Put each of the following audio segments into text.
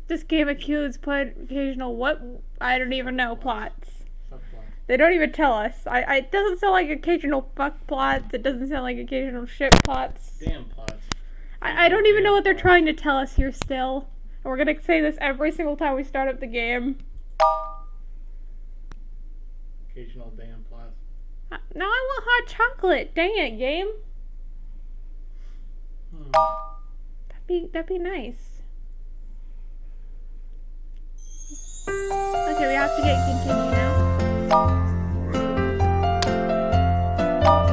This game includes occasional what? I don't even know plots. Subplot. They don't even tell us. It doesn't sound like occasional fuck plots. It doesn't sound like occasional shit plots. Damn plots. I don't even know what they're trying to tell us here still. And we're gonna say this every single time we start up the game. Occasional damn plots. Now I want hot chocolate. Dang it, game. That'd be nice. Okay, we have to get continue now.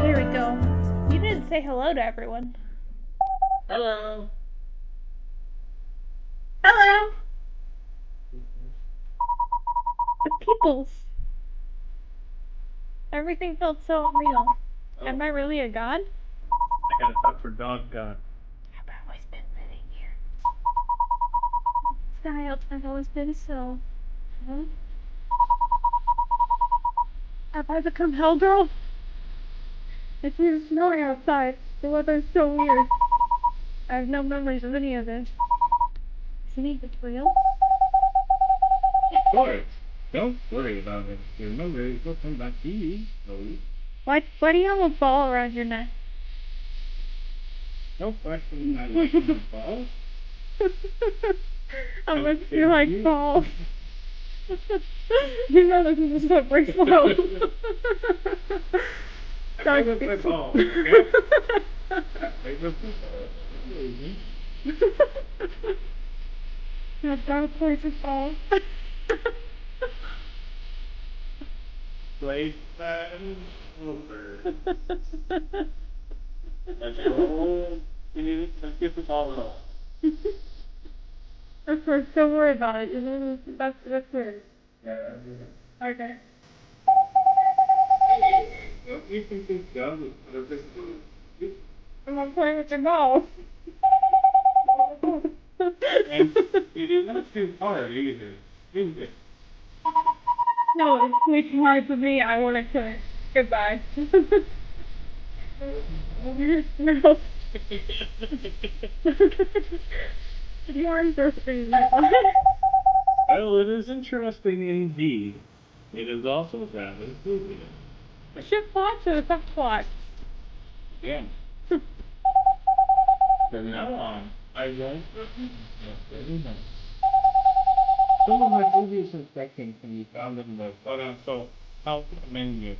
Here we go. You didn't say hello to everyone. Hello. Hello. The peoples. Everything felt so real. Oh. Am I really a god? I gotta talk for dog god. I've always been living here. Style, I've always been so. Huh? Have I become Hellgirl? It's even snowing outside. The weather's so weird. I have no memories of any of this. Isn't it real? Of course. Don't worry about it. Your memories will come back easy. Why do you have a ball around your neck? No question I like the ball. I must feel like balls. You know this is a slippery slope. I look like ball. That's dark places balls. Place that over. Let's go. Let's get the ball off. Of course, don't worry about it. That's weird. Yeah. Okay. You can think down. I'm not playing with your ball. And it's not too hard either. No, it's way too hard for me. I want to quit. Goodbye. No. The arms are free. Well, it is interesting indeed. It is also rather stupid. Shit plots or the plots? Yeah. From now on, I won't. Some of my previous instructions can be found in the quote-unquote help menu.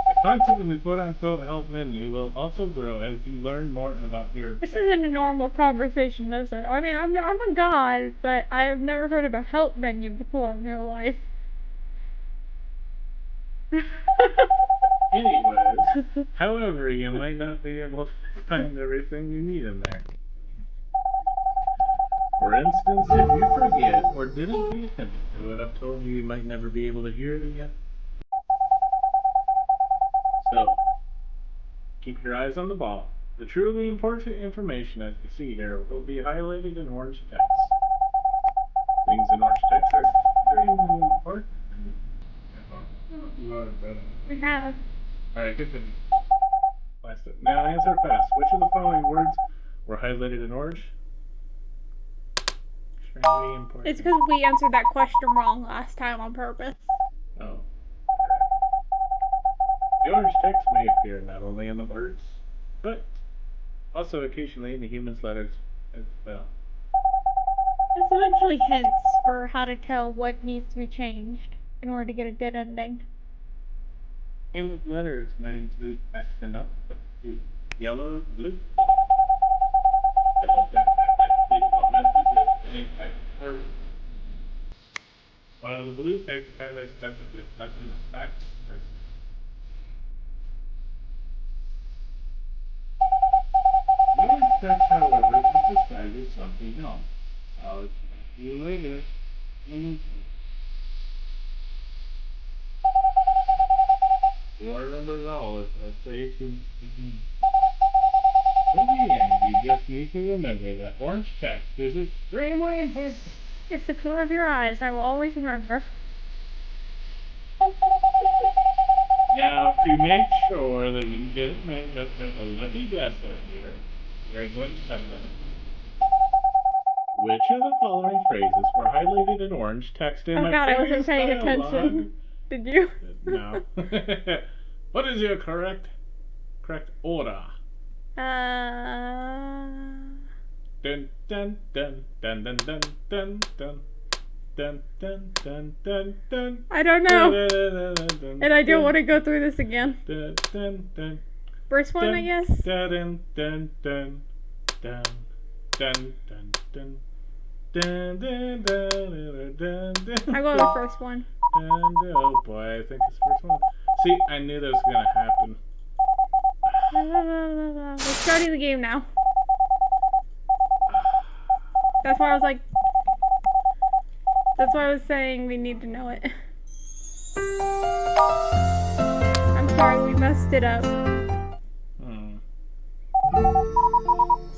The content in the quote-unquote help menu will also grow as you learn more about your. This isn't a normal conversation, is it? I mean, I'm a god, but I've never heard of a help menu before in real life. Anyways, however, you might not be able to find everything you need in there. For instance, if you forget or didn't pay attention to it, I've told you might never be able to hear it again. So, keep your eyes on the ball. The truly important information as you see here will be highlighted in orange text. Things in orange text are very important. We have. Alright, continue. Now answer fast. Which of the following words were highlighted in orange? Extremely important. It's because we answered that question wrong last time on purpose. Oh. The orange text may appear not only in the words, but also occasionally in the human's letters as well. It's eventually hints for how to tell what needs to be changed in order to get a good ending. Human letters may include acting up, yellow, blue. While the blue text highlights that with nothing back. The orange text, however, is decided something else. I'll see you later. You remember all if I say to in the end, you just need to remember that orange text is extremely important. It's the color of your eyes. I will always remember. Now, to make sure that you didn't make just a little guess here, you're going to have Which of the following phrases were highlighted in orange text in Oh the god, I wasn't previous paying dialogue? attention. Did you? No. What is your correct order? Dun dun dun dun dun dun dun dun. Dun, dun, dun, dun, dun. I don't know. Dun, dun, dun, And I don't dun, want to go through this again. dun, dun, dun, First one, I dun, guess? dun, dun, dun, dun, dun, dun, dun. Dun, dun, dun, dun, dun, dun. I'll go with the first one. Dun, dun. Oh boy, I think it's the first one. See, I knew that was gonna happen. We're starting the game now. That's why I was like... That's why I was saying we need to know it. I'm sorry, we messed it up.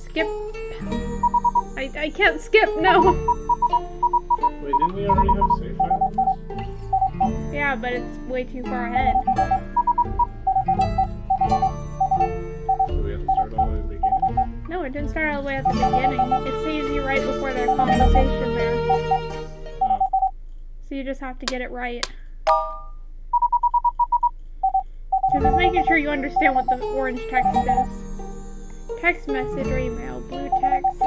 Skip. I can't skip, no! Wait, didn't we already have save file on this? Yeah, but it's way too far ahead. So we have to start all the way at the beginning? No, it didn't start all the way at the beginning. It saves you right before their conversation there. Oh. So you just have to get it right. So just making sure you understand what the orange text is. Text message or email, blue text.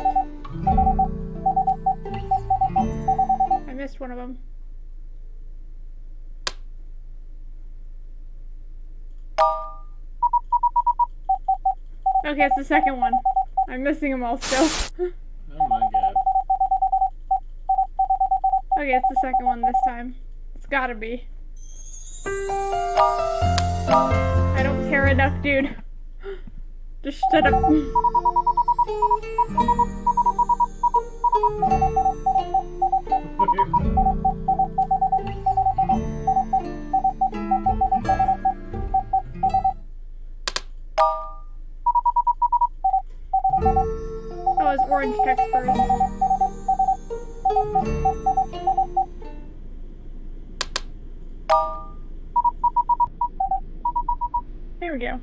I missed one of them. Okay, it's the second one. I'm missing them all still. Oh my god. Okay, it's the second one this time. It's gotta be. I don't care enough, dude. Just shut up. Oh, it's orange text first. There we go.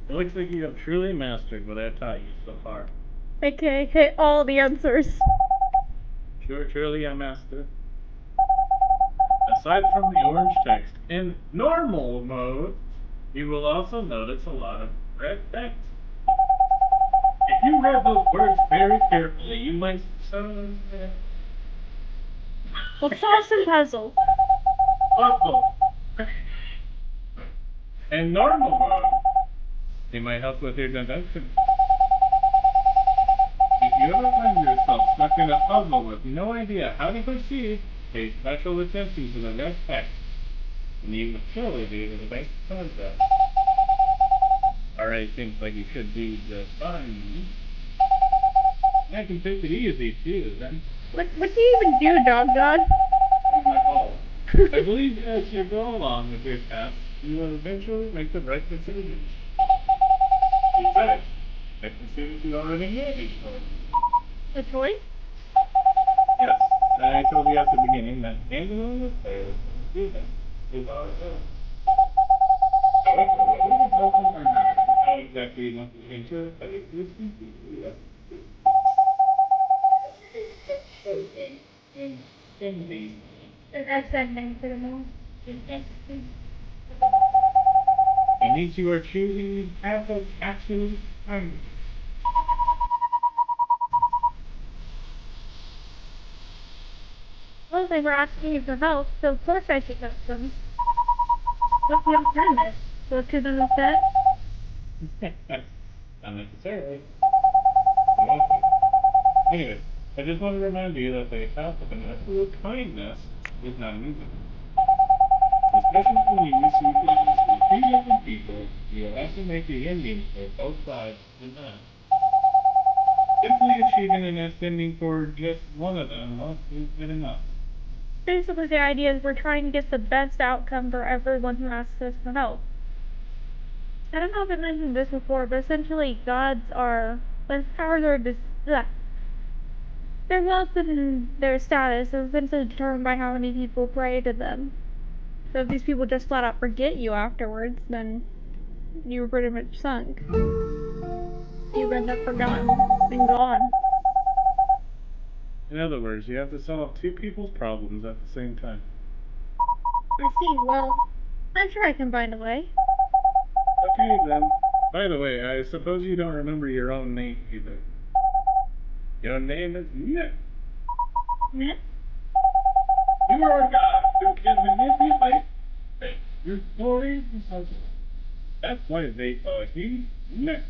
It looks like you have truly mastered what I've taught you so far. Okay, hit all the answers. Truly a master. Aside from the orange text, in normal mode, you will also notice a lot of red text. If you read those words very carefully, you might Let's solve some puzzle. puzzle. In normal mode, they might help with your deduction. If you ever find yourself stuck in a puzzle with no idea how to proceed, pay special attention to the red text, and you will surely do the basic concept. Alright, seems like you should do just fine. I can take it easy too, then. What do you even do, Dog God? My fault. I believe as you go along with your task, you will eventually make the right decision. Besides, make decisions you already made each time. A toy? Yes, and I told you at the beginning that anyone with failed to do that is our fault. However, whether the puzzles are not how exactly you want to answer it, but it is completely up to you. Indeed. That's ending for the moment. And each you are choosing path of absolute harmony. Well, they were asking you for help, so of course I should help them. What's the alternative? Go to them instead? Not necessarily. Anyway, I just want to remind you that the path of an absolute kindness is not moving. Especially when you receive things from 3 different people, you will have to make the ending for both sides deny. Simply achieving an ending for just one of them won't be good enough. Basically, the idea is we're trying to get the best outcome for everyone who asks us for help. I don't know if I mentioned this before, but essentially, gods are, when powers are their wealth and their status is essentially determined by how many people pray to them. So if these people just flat out forget you afterwards, then you were pretty much sunk. You you've end up forgotten and gone. In other words, you have to solve two people's problems at the same time. I see. Well, I'm sure I can find a way. Okay, then. By the way, I suppose you don't remember your own name either. Your name is Nick. Nick? You are a god who can manipulate your stories and puzzles. That's why they call you Nick.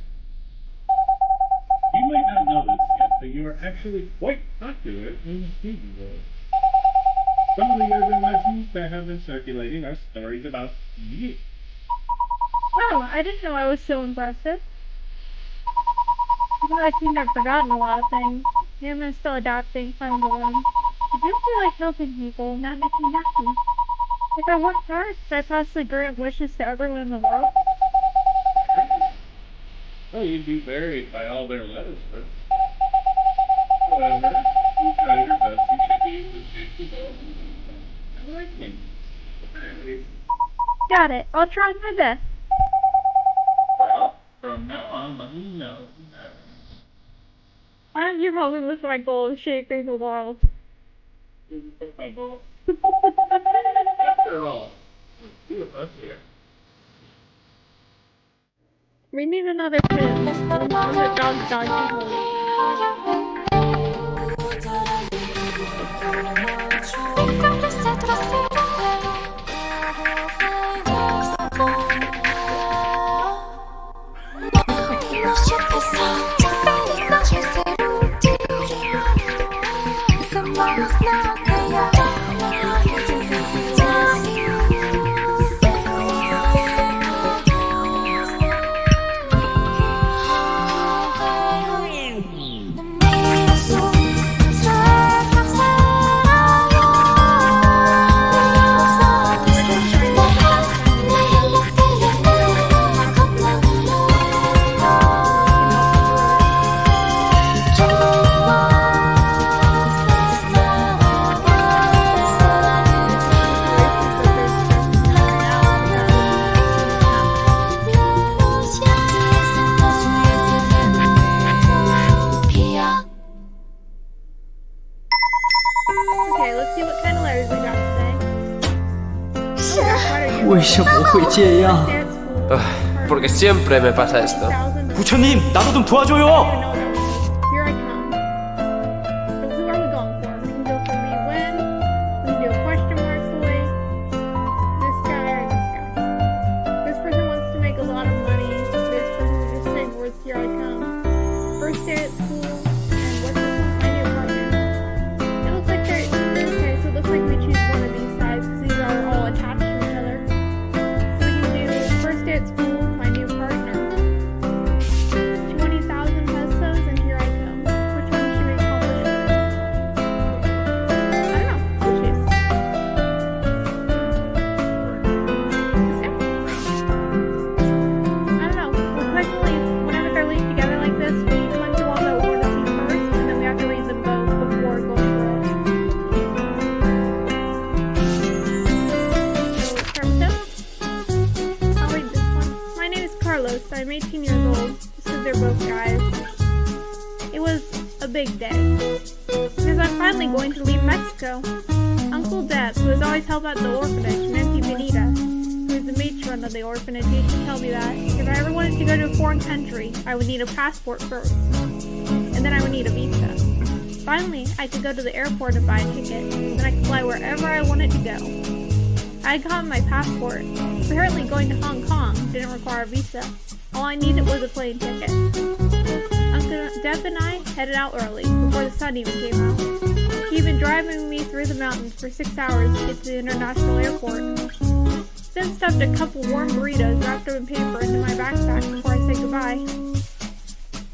You might not know this yet, but you are actually quite popular in the TV world. Some of the urban legends that have been circulating are stories about you. Wow, I didn't know I was so impressive. Well, I seem to have forgotten a lot of things. Maybe I'm still adapting, finding the one. I do feel like helping people, not making happy. If I work hard, could I possibly grant wishes to everyone in the world? Well, you'd be buried by all their letters first. However, you try your best, you should be able to do so. I like him. Got it. I'll try my best. Well, from now on, let me know. Why don't you help me with my goal of shaping the world? After all, two of us here. We need another pin. I'm a dog. Okay, let's see what kind of letters we got today. 为什么会这样？ Porque siempre me pasa esto. 부처님, 나도 좀 도와줘요. Here I come. So who are we going for? We can go for we win. We can do a question mark boy. This guy or this guy. This person wants to make a lot of money. This person just saying words, here I come. First day at school. And what's this one? My new partner. It looks like they're okay, so it looks like we choose one of these sides because these are all attached to each other. So we can do first day at school, my new partner. 20,000 pesos, and here I come. Which one should we accomplish first? I don't know. You choose. This guy? I don't know. Well, technically, whenever they're linked together like this, we each went through all that we want to see first, and then we have to read them both before going through it. So, first up, I'll read this one. My name is Carlos. I'm 18 years old. Because they're both guys. It was a big day. Because I'm finally going to leave Mexico. Uncle Deb, who has always helped out the orphanage, Nancy Benita, who is the matron of the orphanage, used to tell me that if I ever wanted to go to a foreign country, I would need a passport first. And then I would need a visa. Finally, I could go to the airport and buy a ticket. Then I could fly wherever I wanted to go. I had gotten my passport. Apparently going to Hong Kong didn't require a visa. All I needed was a plane ticket. Uncle Deb and I headed out early, before the sun even came out. He'd been driving me through the mountains for 6 hours to get to the international airport. Then stuffed a couple warm burritos wrapped up in paper into my backpack before I said goodbye.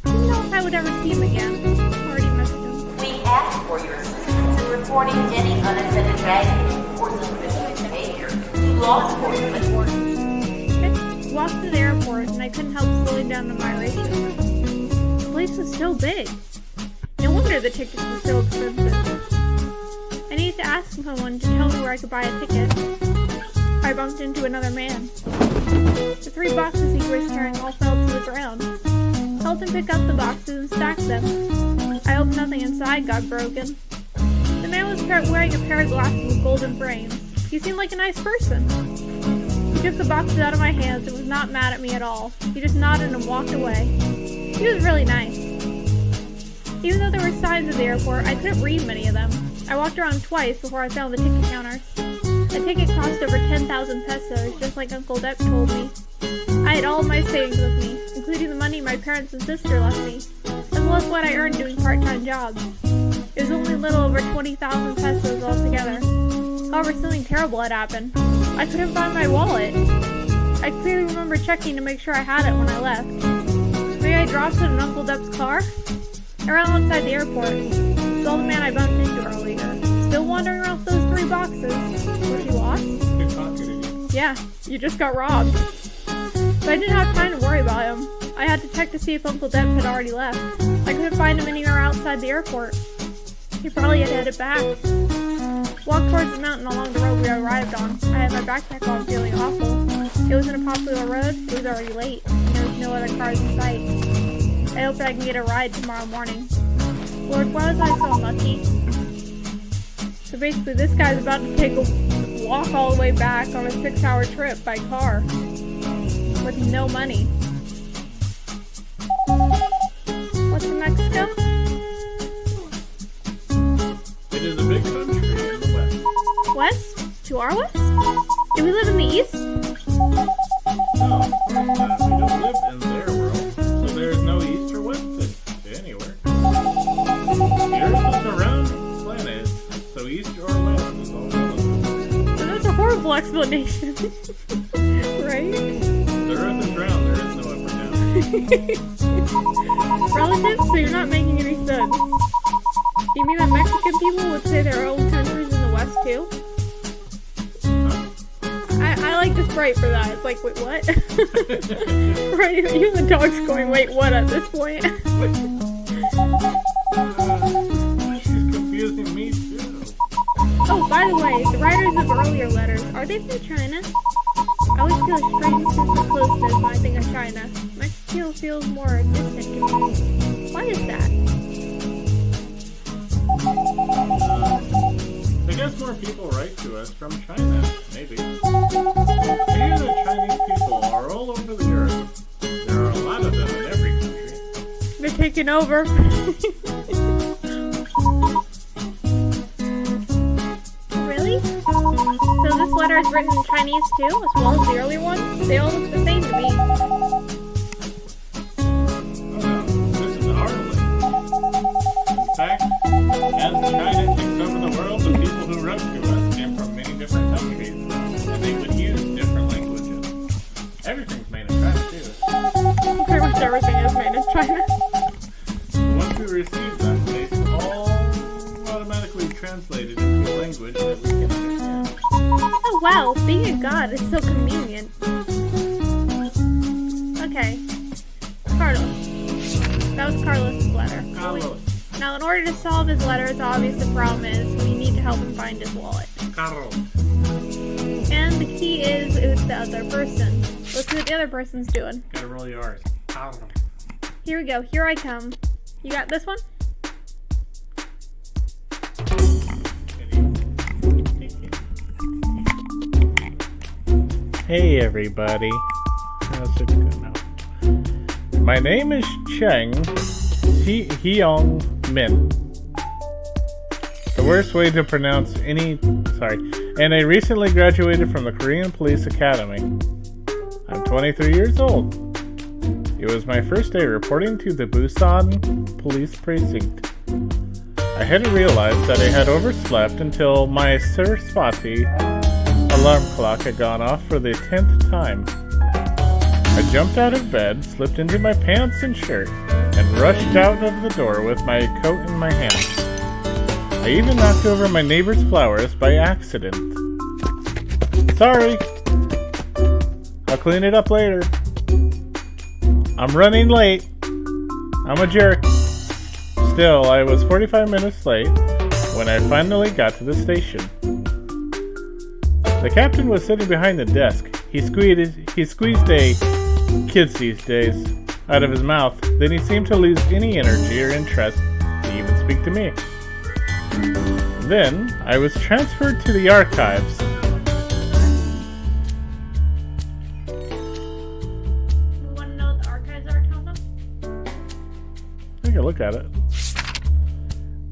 Didn't know if I would ever see him again. Already missed him. We ask for your assistance in reporting any unattended baggage or suspicious behavior to law enforcement. I walked to the airport and I couldn't help slowing down to my ratio. The place was so big. No wonder the tickets were so expensive. I needed to ask someone to tell me where I could buy a ticket. I bumped into another man. The 3 boxes he was carrying all fell to the ground. Held him pick up the boxes and stack them. I hope nothing inside got broken. The man was wearing a pair of glasses with golden frames. He seemed like a nice person. He took the boxes out of my hands and was not mad at me at all. He just nodded and walked away. He was really nice. Even though there were signs at the airport, I couldn't read many of them. I walked around twice before I found the ticket counters. The ticket cost over 10,000 pesos, just like Uncle Depp told me. I had all of my savings with me, including the money my parents and sister left me, as well as what I earned doing part-time jobs. It was only a little over 20,000 pesos altogether. However, something terrible had happened. I couldn't find my wallet. I clearly remember checking to make sure I had it when I left. Maybe I dropped it in Uncle Depp's car? I ran outside the airport. Saw the man I bumped into earlier, still wandering around with those 3 boxes. Was he lost? Good talking to you. Yeah, you just got robbed. But I didn't have time to worry about him. I had to check to see if Uncle Depp had already left. I couldn't find him anywhere outside the airport. He probably had headed back. Walked towards the mountain along the road we arrived on. I had my backpack on, feeling awful. It was in a popular road, it was already late, and there was no other cars in sight. I hope that I can get a ride tomorrow morning. Lord, why was I so unlucky? So basically, this guy's about to take a walk all the way back on a 6-hour trip by car. With no money. What's in Mexico? It is a big country in the west. West? To our west? Do we live in the east? No, we don't live in their world, so there is no east or west to anywhere. The Earth is a round planet, so east or west is all relative. So that's a horrible explanation. Right? The Earth is round, there is no up or down. Relative? So you're not making any sense. You mean that Mexican people would say their own country's in the west too? I like the Sprite for that. It's like, wait, what? Right, even the dog's going, wait, what at this point? She's confusing me too. Oh, by the way, the writers of earlier letters, are they from China? I always feel a strange sense of closeness when I think of China. Mexico feels more distant to me. Why is that? I guess more people write to us from China, maybe. I hear that Chinese people are all over the earth. There are a lot of them in every country. They're taking over. Really? So this letter is written in Chinese too, as well as the earlier one? They all look the same to me. Oh no, this is our language. In fact, as China takes over the world, the people who wrote to us came from many different countries, and they would use different languages. Everything's made in China too. Pretty much everything is made in China. Once we receive them, they all automatically translated into a language that we can understand. Oh wow, being a god is so convenient. Okay. Carlos. That was Carlos' letter. Carlos. Now in order to solve his letter, it's obvious the problem is we need to help him find his wallet. Carlos. And the key is it's the other person. Let's see what the other person's doing. Gotta roll your R's. Carlos. Here we go. Here I come. You got this one? Hey everybody. How's it going now? My name is Cheng Hyong Min. The worst way to pronounce and I recently graduated from the Korean Police Academy. I'm 23 years old. It was my first day reporting to the Busan Police Precinct. I hadn't realized that I had overslept until my Saraswati alarm clock had gone off for the 10th time. I jumped out of bed, slipped into my pants and shirt, and rushed out of the door with my coat in my hand. I even knocked over my neighbor's flowers by accident. Sorry! I'll clean it up later. I'm running late. I'm a jerk. Still, I was 45 minutes late when I finally got to the station. The captain was sitting behind the desk. He squeezed a kids these days. out of his mouth. Then he seemed to lose any energy or interest to even speak to me. Then I was transferred to the archives. You want to know what the archives are, Tama? Take a look at it.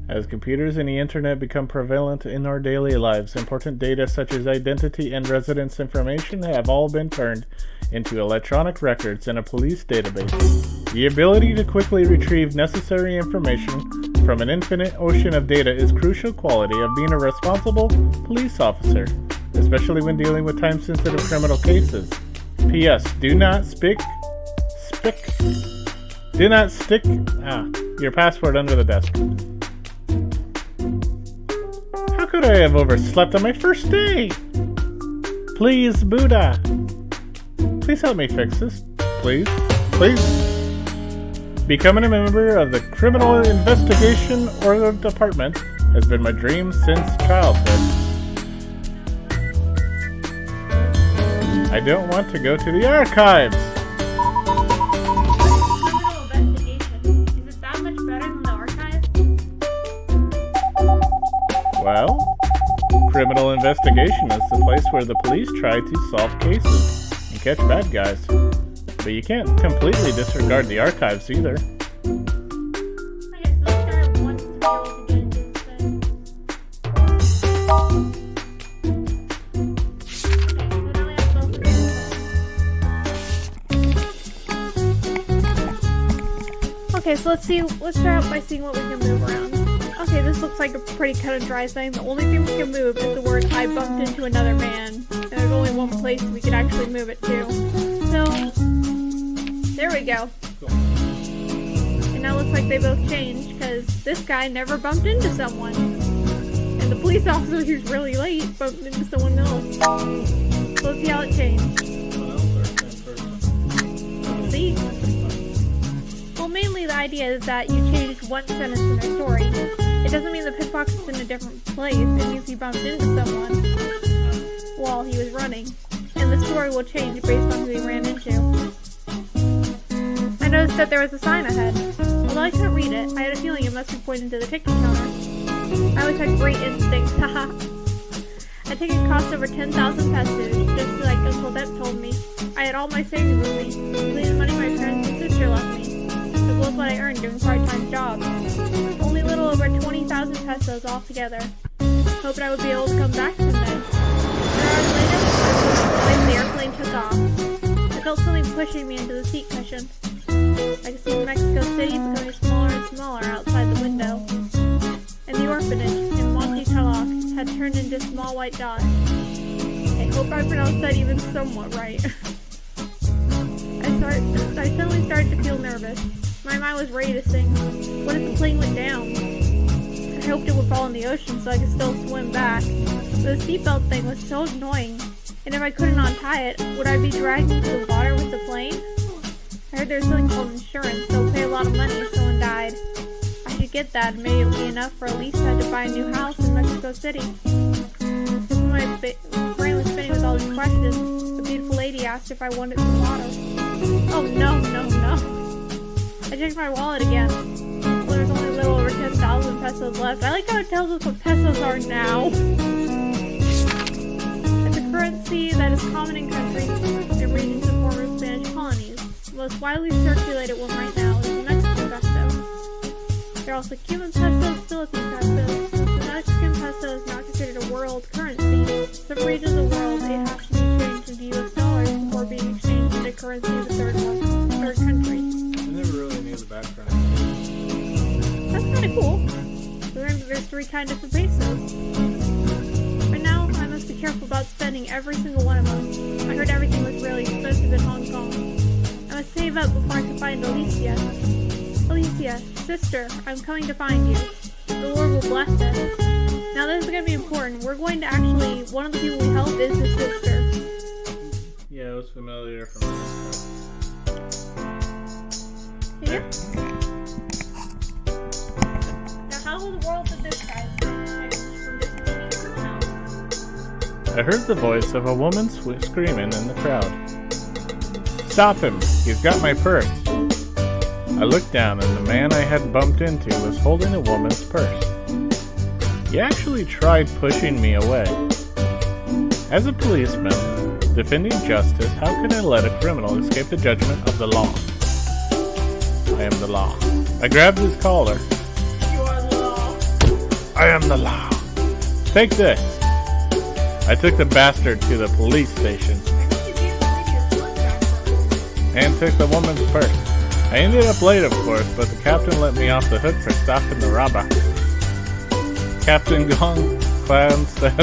As computers and the internet become prevalent in our daily lives, important data such as identity and residence information have all been turned into electronic records in a police database. The ability to quickly retrieve necessary information from an infinite ocean of data is a crucial quality of being a responsible police officer, especially when dealing with time-sensitive criminal cases. P.S. Do not stick your passport under the desk. How could I have overslept on my first day? Please, Buddha. Please help me fix this. Please. Please. Becoming a member of the Criminal Investigation Department has been my dream since childhood. I don't want to go to the archives. Criminal investigation. Is it that much better than the archives? Well, criminal investigation is the place where the police try to solve cases and catch bad guys. But you can't completely disregard the archives either. Okay, so let's start at once to be able to get into this thing. Okay, so now we have both of them. Okay, so let's start out by seeing what we can move around. Okay, this looks like a pretty cut and dry thing. The only thing we can move is the word I bumped into another man. And there's only one place we could actually move it to. So, there we go. And now it looks like they both changed, because this guy never bumped into someone. And the police officer who's really late bumped into someone else. So let's see how it changed. See? Well, mainly the idea is that you changed one sentence in their story. It doesn't mean the pitbox is in a different place. It means he bumped into someone while he was running. And the story will change based on who he ran into. I noticed that there was a sign ahead. Although I couldn't read it, I had a feeling it must be pointing to the ticket counter. I always had great instincts, haha. A ticket cost over 10,000 pesos, just like Uncle Depp told me. I had all my savings with me, including the money my parents and sister left me, as well as what I earned doing part-time jobs. Only a little over 20,000 pesos altogether. Hoped I would be able to come back someday. 4 hours later, the airplane took off. I felt something pushing me into the seat cushion. I could see Mexico City becoming smaller and smaller outside the window. And the orphanage in Monte Talok had turned into a small white dot. I hope I pronounced that even somewhat right. I suddenly started to feel nervous. My mind was ready to sing. What if the plane went down? I hoped it would fall in the ocean so I could still swim back. But the seatbelt thing was so annoying. And if I couldn't untie it, would I be dragged into the water with the plane? I heard there's something called insurance, so pay a lot of money if someone died. I should get that, and maybe it would be enough for Elisa to buy a new house in Mexico City. Just when my brain was spinning with all these questions, the beautiful lady asked if I wanted some water. Oh no. I checked my wallet again. Well, there's only a little over 10,000 pesos left. I like how it tells us what pesos are now. It's a currency that is common in countries and regions of former Spanish colonies. The most widely circulated one right now is the Mexican peso. There are also Cuban pesos, Philippine pesos. The Mexican peso is not considered a world currency. Some regions of the world, it has to be changed into US dollars before being exchanged into currency of the third country. I never really knew the background. That's kind of cool. We learned that there's 3 kind of different pesos. Right now, I must be careful about spending every single one of them. I heard everything was really expensive in Hong Kong. I must save up before I can find Alicia. Alicia, sister, I'm coming to find you. The Lord will bless us. Now this is going to be important. We're going to actually, one of the people we help is his sister. Yeah, it was familiar from Yeah. Now how in the world did this guy change from this meeting to the house? I heard the voice of a woman screaming in the crowd. Stop him! He's got my purse! I looked down and the man I had bumped into was holding a woman's purse. He actually tried pushing me away. As a policeman, defending justice, how could I let a criminal escape the judgment of the law? I am the law. I grabbed his collar. You are the law. I am the law. Take this. I took the bastard to the police station and took the woman's purse. I ended up late, of course, but the captain let me off the hook for stopping the robber. Captain Gong Clown said.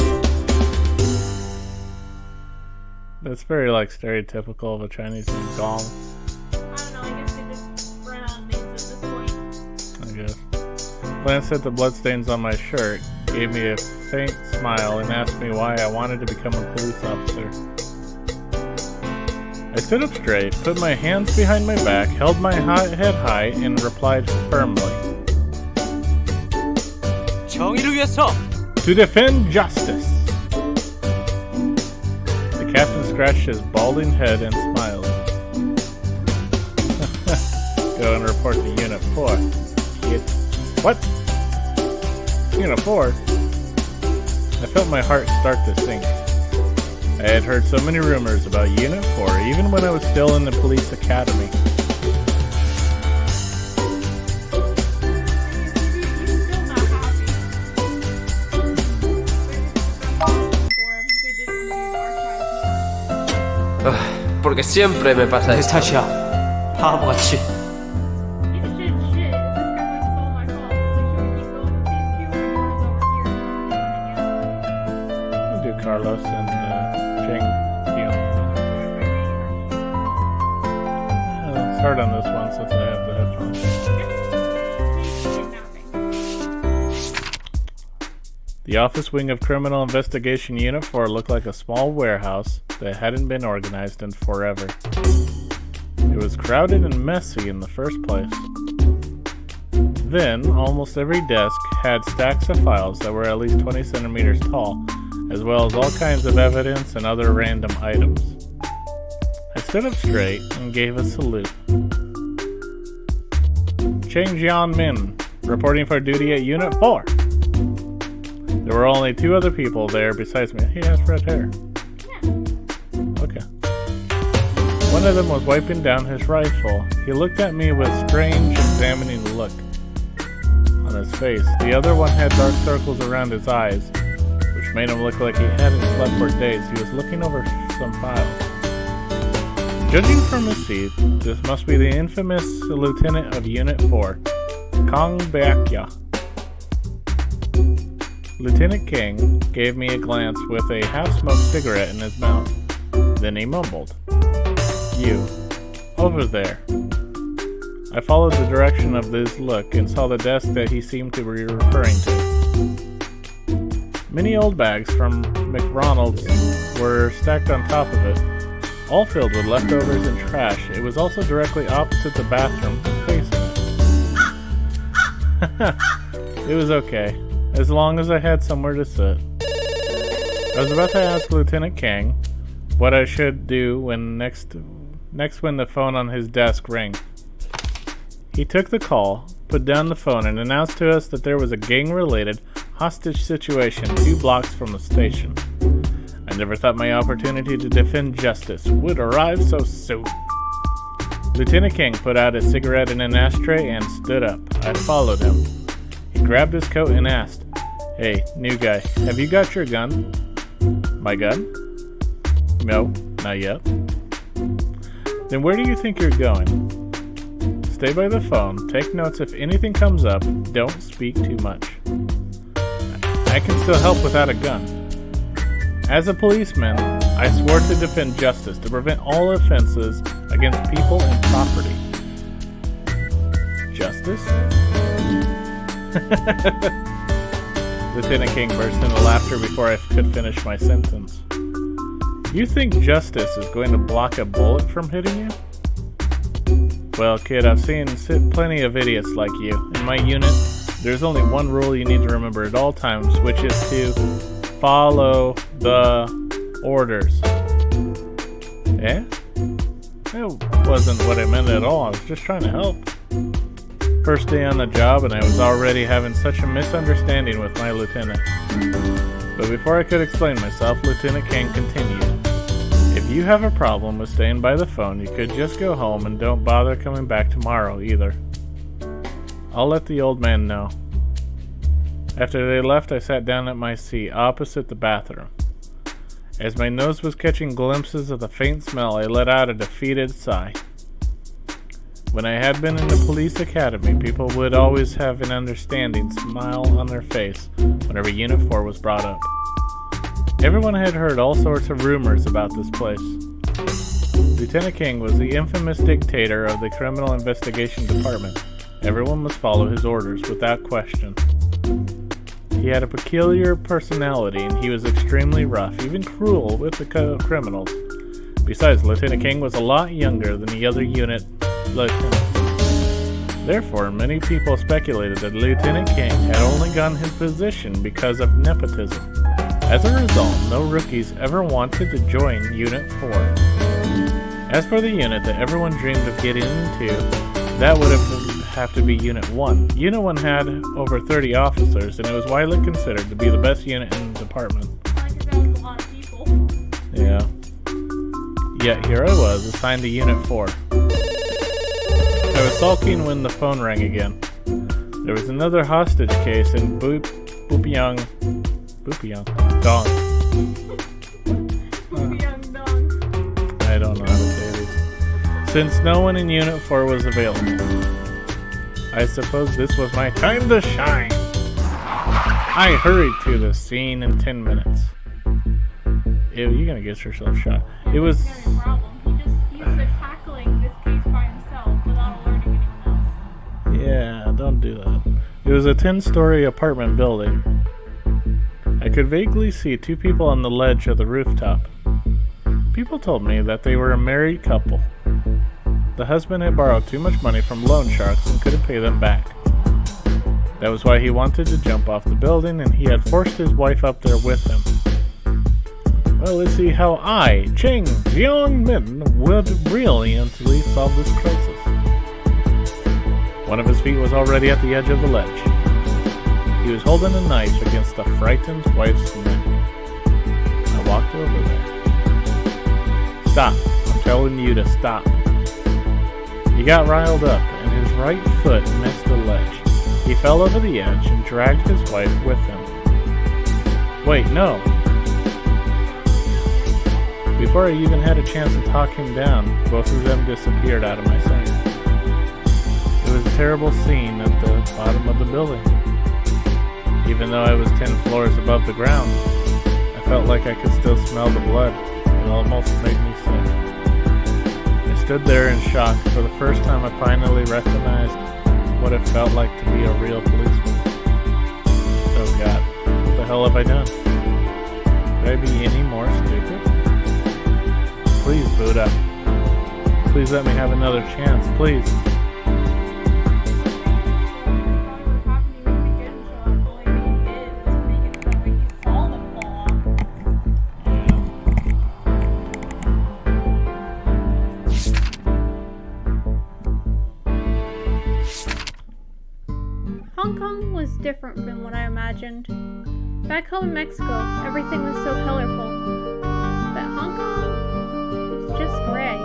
That's very, like, stereotypical of a Chinese name, Gong. I don't know, I guess they just ran out of names at this point. I guess. Glanced at the bloodstains on my shirt, gave me a faint smile, and asked me why I wanted to become a police officer. I stood up straight, put my hands behind my back, held my head high, and replied firmly. 정의를 위해서. To defend justice. The captain scratched his balding head and smiled. Go and report to Unit 4. What? Unit 4? I felt my heart start to sink. I had heard so many rumors about Unit 4, even when I was still in the police academy. Porque siempre me pasa 내 esto. 탓이야. 바보같이. You should shit. This guy was all my fault. Like, should we keep going with these two or do you want to do it again? We'll do Carlos and Cheng Dion. Let's start on this one since I have the headphones. The office wing of Criminal Investigation Unit 4 looked like a small warehouse that hadn't been organized in forever. It was crowded and messy in the first place. Then, almost every desk had stacks of files that were at least 20 centimeters tall, as well as all kinds of evidence and other random items. I stood up straight and gave a salute. Cheng Jianmin, reporting for duty at Unit 4. There were only two other people there besides me. He has red hair. Okay. One of them was wiping down his rifle. He looked at me with a strange, examining look on his face. The other one had dark circles around his eyes, which made him look like he hadn't slept for days. He was looking over some files. Judging from his seat, this must be the infamous lieutenant of Unit 4, Kong Baekya. Lieutenant King gave me a glance with a half-smoked cigarette in his mouth. Then he mumbled, "You, over there." I followed the direction of this look and saw the desk that he seemed to be referring to. Many old bags from McDonald's were stacked on top of it, all filled with leftovers and trash. It was also directly opposite the bathroom, facing it. It was okay, as long as I had somewhere to sit. I was about to ask Lieutenant Kang what I should do when next when the phone on his desk rang. He took the call, put down the phone, and announced to us that there was a gang-related hostage situation 2 blocks from the station. I never thought my opportunity to defend justice would arrive so soon. Lieutenant King put out a cigarette in an ashtray and stood up. I followed him. He grabbed his coat and asked, "Hey, new guy, have you got your gun?" "My gun?" "No, not yet." "Then where do you think you're going?" "Stay by the phone, take notes if anything comes up, don't speak too much. I can still help without a gun. As a policeman, I swore to defend justice, to prevent all offenses against people and property." Justice? Lieutenant King burst into laughter before I could finish my sentence. "You think justice is going to block a bullet from hitting you?" "Well, kid, I've seen plenty of idiots like you. In my unit, there's only one rule you need to remember at all times, which is to follow the orders." Eh? That wasn't what I meant at all. I was just trying to help. First day on the job, and I was already having such a misunderstanding with my lieutenant. But before I could explain myself, Lieutenant King continued. If you have a problem with staying by the phone, you could just go home and don't bother coming back tomorrow either. I'll let the old man know. After they left, I sat down at my seat opposite the bathroom. As my nose was catching glimpses of the faint smell, I let out a defeated sigh. When I had been in the police academy, people would always have an understanding smile on their face whenever Unit 4 was brought up. Everyone had heard all sorts of rumors about this place. Lieutenant King was the infamous dictator of the Criminal Investigation Department. Everyone must follow his orders without question. He had a peculiar personality, and he was extremely rough, even cruel with the criminals. Besides, Lieutenant King was a lot younger than the other unit lieutenants. Therefore, many people speculated that Lieutenant King had only gotten his position because of nepotism. As a result, no rookies ever wanted to join Unit 4. As for the unit that everyone dreamed of getting into, that would have to be Unit 1. Unit 1 had over 30 officers, and it was widely considered to be the best unit in the department. Like that was a lot of people. Yeah. Yet here I was, assigned to Unit 4. I was sulking when the phone rang again. There was another hostage case in Bupyeong Dong. I don't know how to say these. Since no one in Unit 4 was available, I suppose this was my time to shine. I hurried to the scene in 10 minutes. Ew, you're gonna get yourself shot. It was... He had a problem. He just used to tackling this case by himself without alerting anyone else. Yeah, don't do that. It was a 10-story apartment building. I could vaguely see two people on the ledge of the rooftop. People told me that they were a married couple. The husband had borrowed too much money from loan sharks and couldn't pay them back. That was why he wanted to jump off the building, and he had forced his wife up there with him. Well, let's see how I, Cheng Jeong-min, would brilliantly solve this crisis. One of his feet was already at the edge of the ledge. He was holding a knife against the frightened wife's neck. I walked over there. Stop. I'm telling you to stop. He got riled up, and his right foot missed the ledge. He fell over the edge and dragged his wife with him. Wait, no. Before I even had a chance to talk him down, both of them disappeared out of my sight. It was a terrible scene at the bottom of the building. Even though I was 10 floors above the ground, I felt like I could still smell the blood. It almost made me sick. I stood there in shock. For the first time, I finally recognized what it felt like to be a real policeman. Oh God, what the hell have I done? Could I be any more stupid? Please boot up. Please let me have another chance, please. Hong Kong was different from what I imagined. Back home in Mexico, everything was so colorful. But Hong Kong was just gray.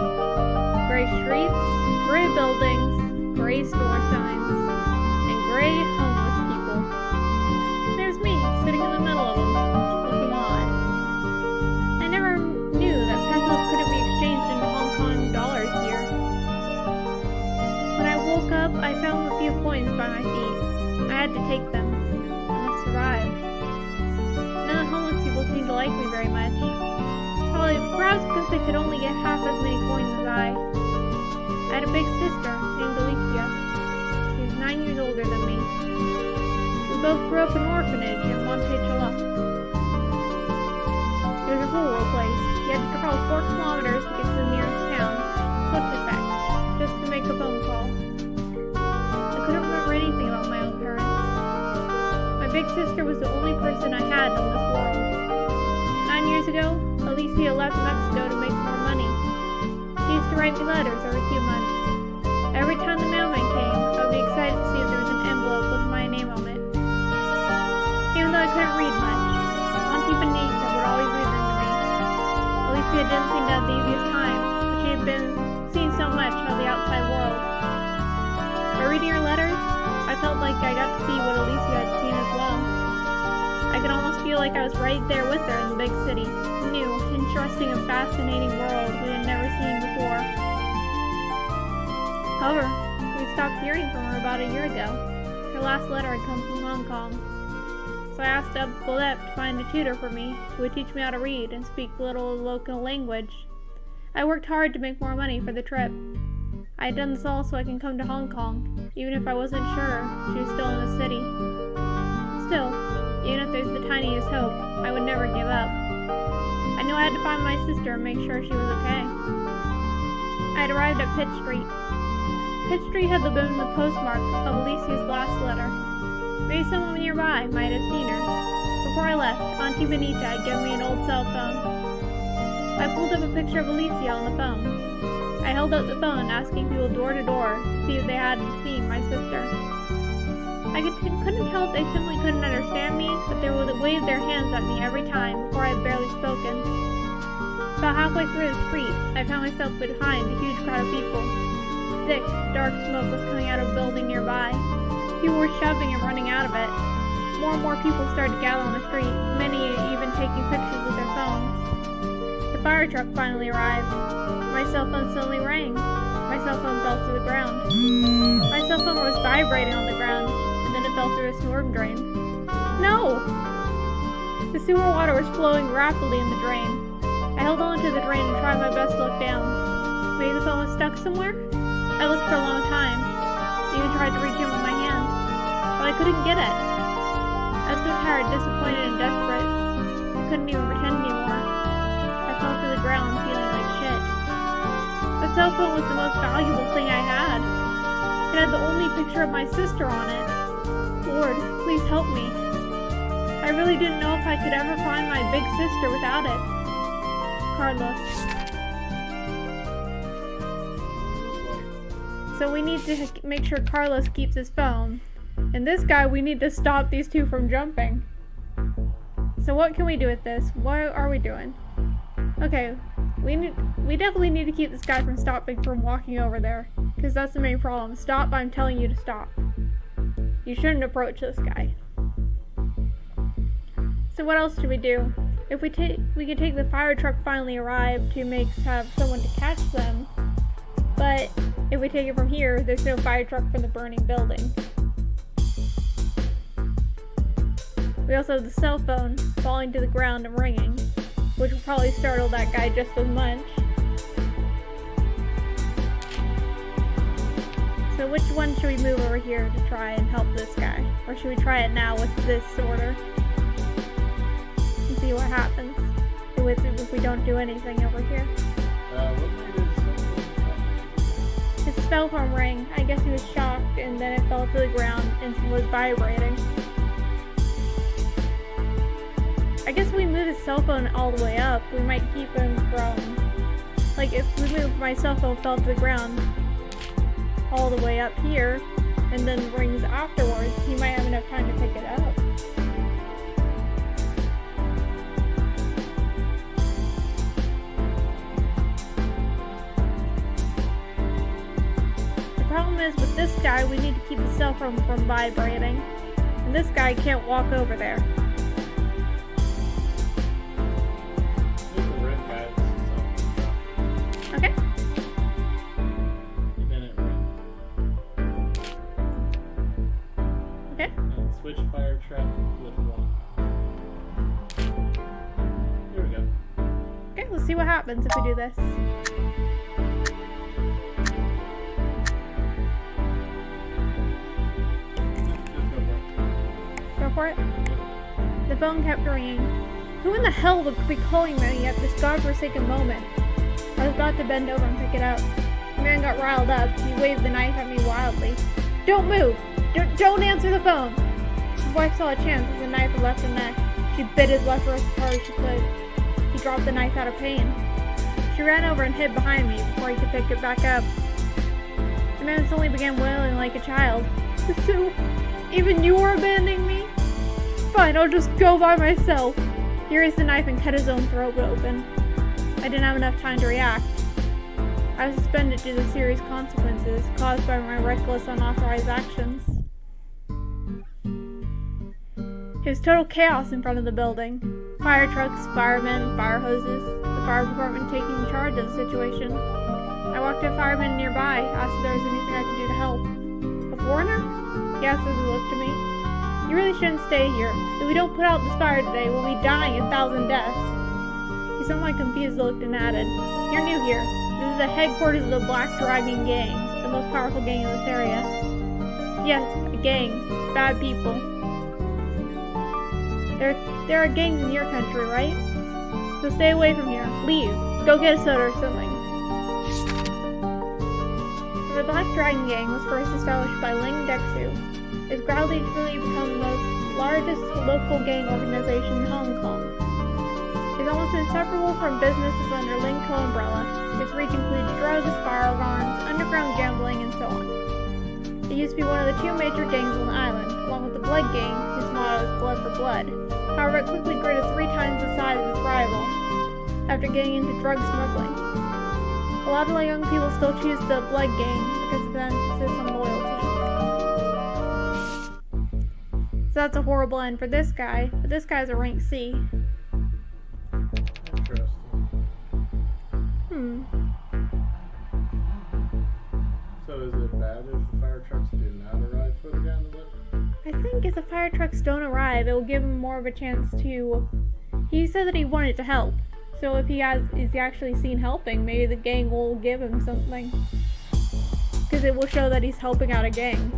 Gray streets, gray buildings, gray store signs, and gray homeless people. There's me, sitting in the middle of them, looking odd. I never knew that pesos couldn't be exchanged into Hong Kong dollars here. When I woke up, I found a few coins by my feet. I had to take them. I must survive. None of the homeless people seemed to like me very much. Perhaps because they could only get half as many coins as I. I had a big sister named Alicia. She was 9 years older than me. We both grew up in an orphanage in Monte Chaluk. It was a rural place. You had to travel 4 kilometers to get to the nearest town, Coatepec, just to make a phone call. I couldn't remember anything about my own parents. My big sister was the only person I had in this world. 9 years ago, Alicia left Mexico to make more money. She used to write me letters every few months. Every time the mailman came, souvenir letters, I felt like I got to see what Alicia had seen as well. I could almost feel like I was right there with her in the big city. New, interesting, and fascinating world we had never seen before. However, we stopped hearing from her about a year ago. Her last letter had come from Hong Kong. So I asked Uncle Lep to find a tutor for me who would teach me how to read and speak a little local language. I worked hard to make more money for the trip. I had done this all so I can come to Hong Kong, even if I wasn't sure she was still in the city. Still, even if there's the tiniest hope, I would never give up. I knew I had to find my sister and make sure she was okay. I had arrived at Pitt Street. Pitt Street had been the postmark of Alicia's last letter. Maybe someone nearby might have seen her. Before I left, Auntie Benita had given me an old cell phone. I pulled up a picture of Alicia on the phone. I held out the phone, asking people door to door to see if they hadn't seen my sister. I couldn't tell if they simply couldn't understand me, but they would wave their hands at me every time before I had barely spoken. About halfway through the street, I found myself behind a huge crowd of people. Thick, dark smoke was coming out of a building nearby. People were shoving and running out of it. More and more people started to gather on the street, many even taking pictures with their phones. The fire truck finally arrived. My cell phone suddenly rang. My cell phone fell to the ground. My cell phone was vibrating on the ground, and then it fell through a storm drain. No! The sewer water was flowing rapidly in the drain. I held on to the drain and tried my best to look down. Maybe the phone was stuck somewhere? I looked for a long time. I even tried to reach it with my hand, but I couldn't get it. I was so tired, disappointed, and desperate. I couldn't even pretend anymore. I fell to the ground feeling like shit. The cell phone was the most valuable thing I had. It had the only picture of my sister on it. Lord, please help me. I really didn't know if I could ever find my big sister without it. Carlos. So we need to make sure Carlos keeps his phone. And this guy, we need to stop these two from jumping. So what can we do with this? What are we doing? Okay, we definitely need to keep this guy from stopping from walking over there. Because that's the main problem. Stop, I'm telling you to stop. You shouldn't approach this guy. So what else should we do? If we could take the fire truck finally arrived to have someone to catch them. But if we take it from here, there's no fire truck from the burning building. We also have the cell phone falling to the ground and ringing, which will probably startle that guy just as much. So which one should we move over here to try and help this guy? Or should we try it now with this order? And see what happens if we don't do anything over here. His cell phone rang. I guess he was shocked and then it fell to the ground and was vibrating. I guess if we move his cell phone all the way up, we might keep him from... Like, if we move my cell phone fell to the ground all the way up here, and then rings afterwards, he might have enough time to pick it up. The problem is, with this guy, we need to keep the cell phone from vibrating. And this guy can't walk over there. Okay. And then it rang. Okay. And switch fire truck with one. Here we go. Okay, let's see what happens if we do this. Go for it. The phone kept ringing. Who in the hell would be calling me at this godforsaken moment? I was about to bend over and pick it up. The man got riled up. He waved the knife at me wildly. Don't move! Don't answer the phone! His wife saw a chance as the knife had left her neck. She bit his left wrist as hard as she could. He dropped the knife out of pain. She ran over and hid behind me before he could pick it back up. The man suddenly began wailing like a child. So, even you are abandoning me? Fine, I'll just go by myself. He raised the knife and cut his own throat open. I didn't have enough time to react. I was suspended due to serious consequences caused by my reckless, unauthorized actions. It was total chaos in front of the building. Fire trucks, firemen, fire hoses, the fire department taking charge of the situation. I walked to a fireman nearby, asked if there was anything I could do to help. A foreigner? He asked as he looked at me. You really shouldn't stay here. If we don't put out this fire today, we'll be dying 1,000 deaths. He somewhat confused looked and added, You're new here. This is the headquarters of the Black Dragon Gang, the most powerful gang in this area. Yes, a gang. Bad people. There are gangs in your country, right? So stay away from here. Leave. Go get a soda or something. The Black Dragon Gang was first established by Ling Dexu. It's gradually become the most largest local gang organization in Hong Kong. It's almost inseparable from businesses under Ling Co umbrella. Its reach includes drugs, firearms, underground gambling, and so on. It used to be one of the two major gangs on the island, along with the Blood Gang, whose motto is blood for blood. However, it quickly grew to 3 times the size of its rival, after getting into drug smuggling. A lot of young people still choose the Blood Gang because of the emphasis on loyalty. So that's a horrible end for this guy, but this guy's a rank C. Interesting. So is it bad if the fire trucks do not arrive for the guy on the left? I think if the fire trucks don't arrive, it will give him more of a chance to... He said that he wanted to help. So if is actually seen helping, maybe the gang will give him something. Because it will show that he's helping out a gang.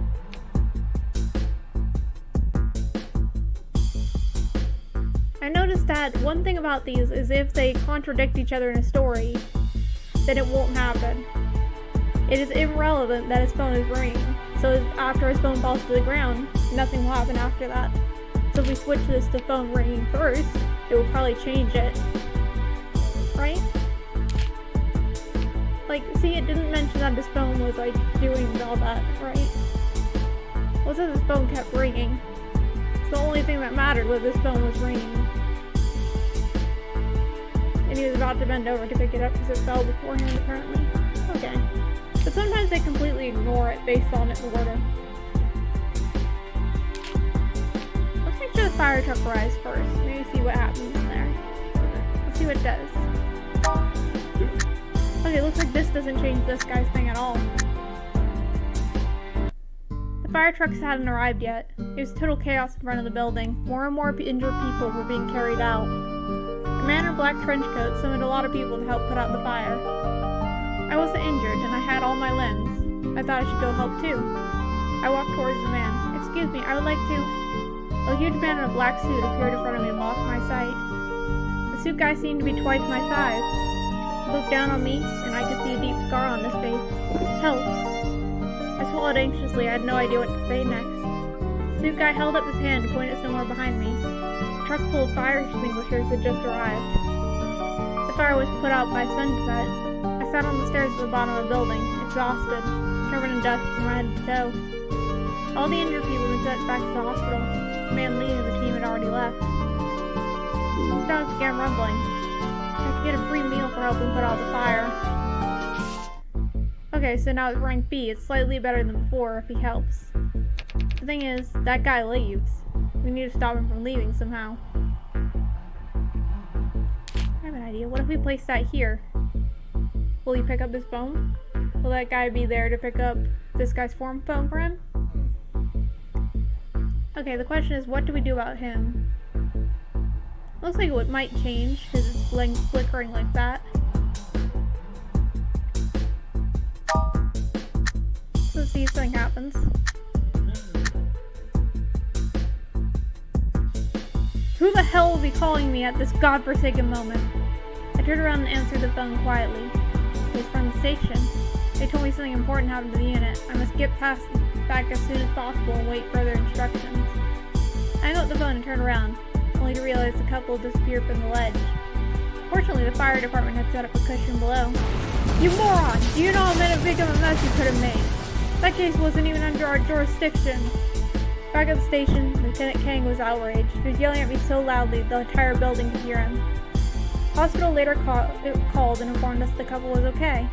I noticed that one thing about these is if they contradict each other in a story, then it won't happen. It is irrelevant that his phone is ringing. So after his phone falls to the ground, nothing will happen after that. So if we switch this to phone ringing first, it will probably change it. Right? Like, see, it didn't mention that his phone was, like, doing all that, right? Well, it says his phone kept ringing. So the only thing that mattered was his phone was ringing. And he was about to bend over to pick it up because it fell beforehand, apparently. Okay. But sometimes they completely ignore it based on its order. Let's make sure the fire truck arrives first. Maybe see what happens in there. Let's see what it does. Okay, looks like this doesn't change this guy's thing at all. The fire trucks hadn't arrived yet. It was total chaos in front of the building. More and more injured people were being carried out. A man in a black trench coat summoned a lot of people to help put out the fire. I wasn't injured, and I had all my limbs. I thought I should go help too. I walked towards the man. Excuse me, I would like to... A huge man in a black suit appeared in front of me and blocked my sight. The suit guy seemed to be twice my size. He looked down on me, and I could see a deep scar on his face. Help! I swallowed anxiously. I had no idea what to say next. The suit guy held up his hand and pointed somewhere behind me. A truck full of fire extinguishers had just arrived. The fire was put out by sunset. I sat on the stairs at the bottom of the building, exhausted, covered in dust from head to toe. All the injured people had been sent back to the hospital. The man leading the team had already left. The stomach began rumbling. I could get a free meal for helping put out the fire. Okay, so now it's rank B. It's slightly better than before if he helps. The thing is, that guy leaves. We need to stop him from leaving somehow. I have an idea. What if we place that here? Will he pick up his phone? Will that guy be there to pick up this guy's phone for him? Okay, the question is, what do we do about him? Looks like it might change because it's flickering like that. So let's see if something happens. Who the hell will be calling me at this godforsaken moment? I turned around and answered the phone quietly. It was from the station. They told me something important happened to the unit. I must get back as soon as possible and wait further instructions. I hung up the phone and turned around, only to realize the couple disappeared from the ledge. Fortunately, the fire department had set up a cushion below. You moron! Do you know how big of a mess you could have made? That case wasn't even under our jurisdiction. Back at the station, Lieutenant Kang was outraged. He was yelling at me so loudly the entire building could hear him. Hospital later called and informed us the couple was okay.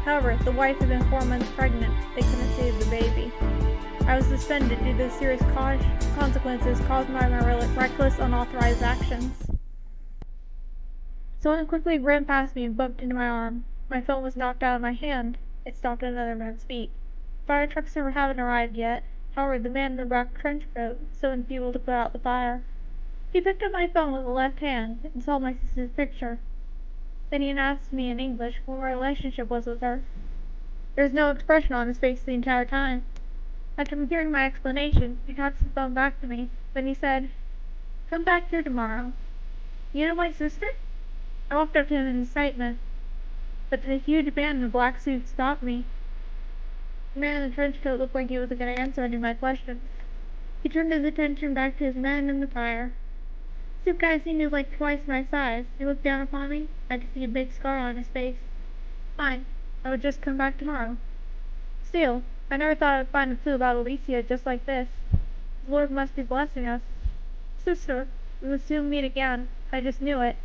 However, the wife had been 4 months pregnant. They couldn't save the baby. I was suspended due to the serious consequences caused by my reckless, unauthorized actions. Someone quickly ran past me and bumped into my arm. My phone was knocked out of my hand. It stopped at another man's feet. Fire trucks haven't arrived yet. However, the man in the black trench coat, so enfeebled to put out the fire. He picked up my phone with the left hand and saw my sister's picture. Then he asked me in English what my relationship was with her. There was no expression on his face the entire time. After hearing my explanation, he tossed the phone back to me. Then he said, "Come back here tomorrow." "You know my sister?" I walked up to him in excitement, but the huge man in the black suit stopped me. The man in the trench coat looked like he wasn't going to answer any of my questions. He turned his attention back to his man in the fire. This guy seemed like twice my size. He looked down upon me. I could see a big scar on his face. Fine. I would just come back tomorrow. Still, I never thought I'd find a clue about Alicia just like this. The Lord must be blessing us. Sister, we will soon meet again. I just knew it.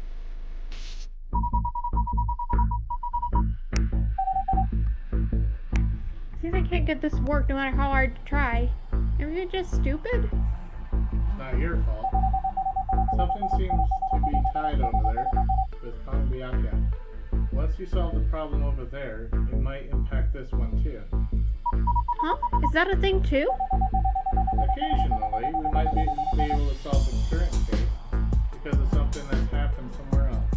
Seems I can't get this to work no matter how hard I try. Am I just stupid? It's not your fault. Something seems to be tied over there with Kong Byakya. Once you solve the problem over there, it might impact this one too. Huh? Is that a thing too? Occasionally, we might be able to solve the current case because of something that's happened somewhere else.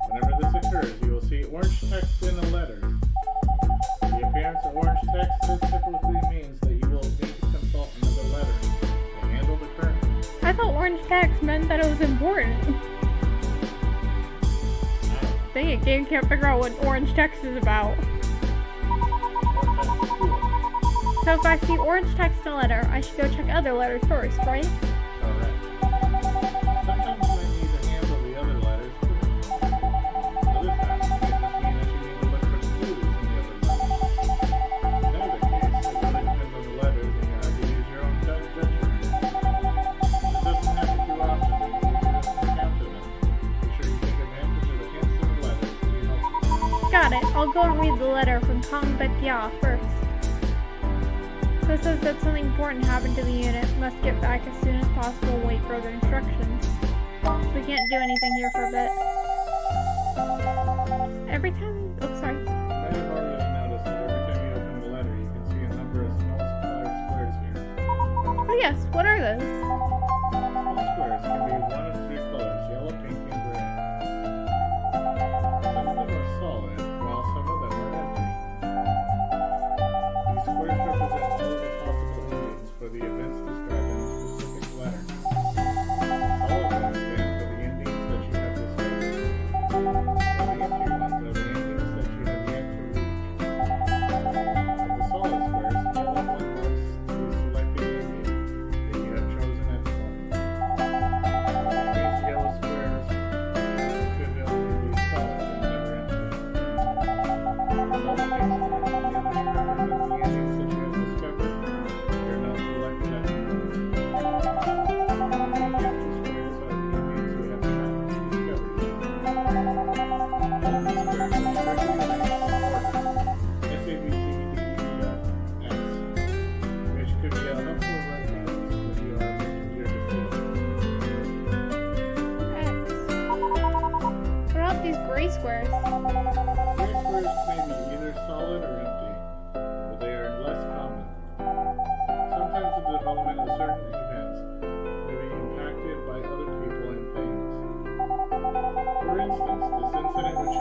Whenever this occurs, you will see orange text in a letter. The appearance of orange text typically means that you will need to consult another letter to handle the current. I thought orange text meant that it was important. Dang it, game can't figure out what orange text is about. So if I see orange text in a letter, I should go check other letters first, right? Correct. Sometimes you might need to handle the other letters too. Other times it may just mean that you need to look for clues in the other letters. In either case, it really depends on the letters and you have to use your own judgment. It doesn't happen too often, but you can just encounter them. Be sure you take advantage of the hints in the letters to be helpful. Got it. I'll go and read the letter from Kong Byakya first. So it says that something important happened to the unit. Must get back as soon as possible. Wait further instructions. We can't do anything here for a bit. Every time... Oh, sorry. You might have already noticed that every time you open the letter, you can see a number of small colored squares here. Oh yes, what are those? Small squares can be one of three colors, yellow, pink, and gray. Some of them are solid, while some of them are empty. These squares represent all of the possible endings for the events described in a specific letter. All of them stand for the endings that you have discovered. While the empty ones are the endings that you have yet to reach. Of the solid squares, the yellow one marks the selected ending that you have chosen at the moment. Which means yellow squares could only be solid and never empty. Solid pink squares, on the other hand, represent the endings that you have discovered. They are not selected at the moment. Pink empty squares are the endings you have not discovered yet. All these squares are strictly arranged in order. S, A, B, C, D, E, F, X, which could be a helpful reference when you are making your decisions. X. What about these gray squares? Gray squares may be either solid or empty, but they are less common. Sometimes the development of certain events may be impacted by other people and things. For instance, this incident with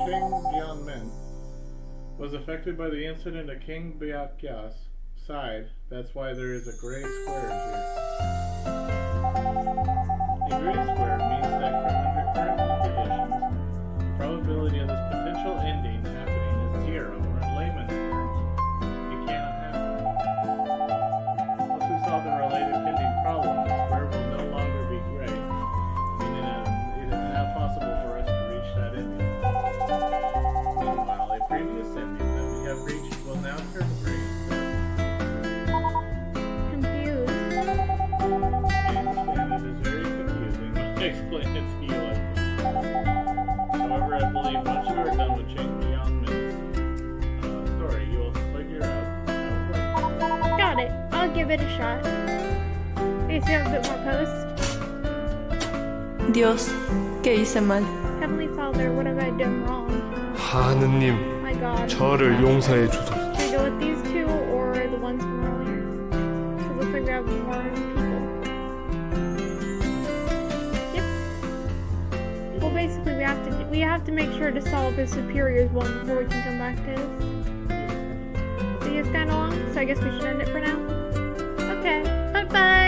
Chang Jianmen was affected by the incident at King Byakya's side. That's why there is a gray square here. A gray square means that under current conditions, the probability of this potential ending happening is zero, or in layman's terms, it cannot happen. Once we solve the related pending problem, the square will no longer be gray, meaning that it is now possible for us to reach that ending. Meanwhile, a previous ending that we have reached will now turn gray instead. Confused. And it is very confusing. give it a shot. I guess you have a bit more post. Dios, ¿qué hice mal? Heavenly Father, what have I done wrong? 하느님, My God. 저를 용서해 주소서. Should we go with these two or the ones from earlier? So it looks like we have more people. Yep. Well, basically, we have to make sure to solve his superiors one before we can come back to this. So he is kind of long, so I guess we should end it for now. Okay. Bye bye.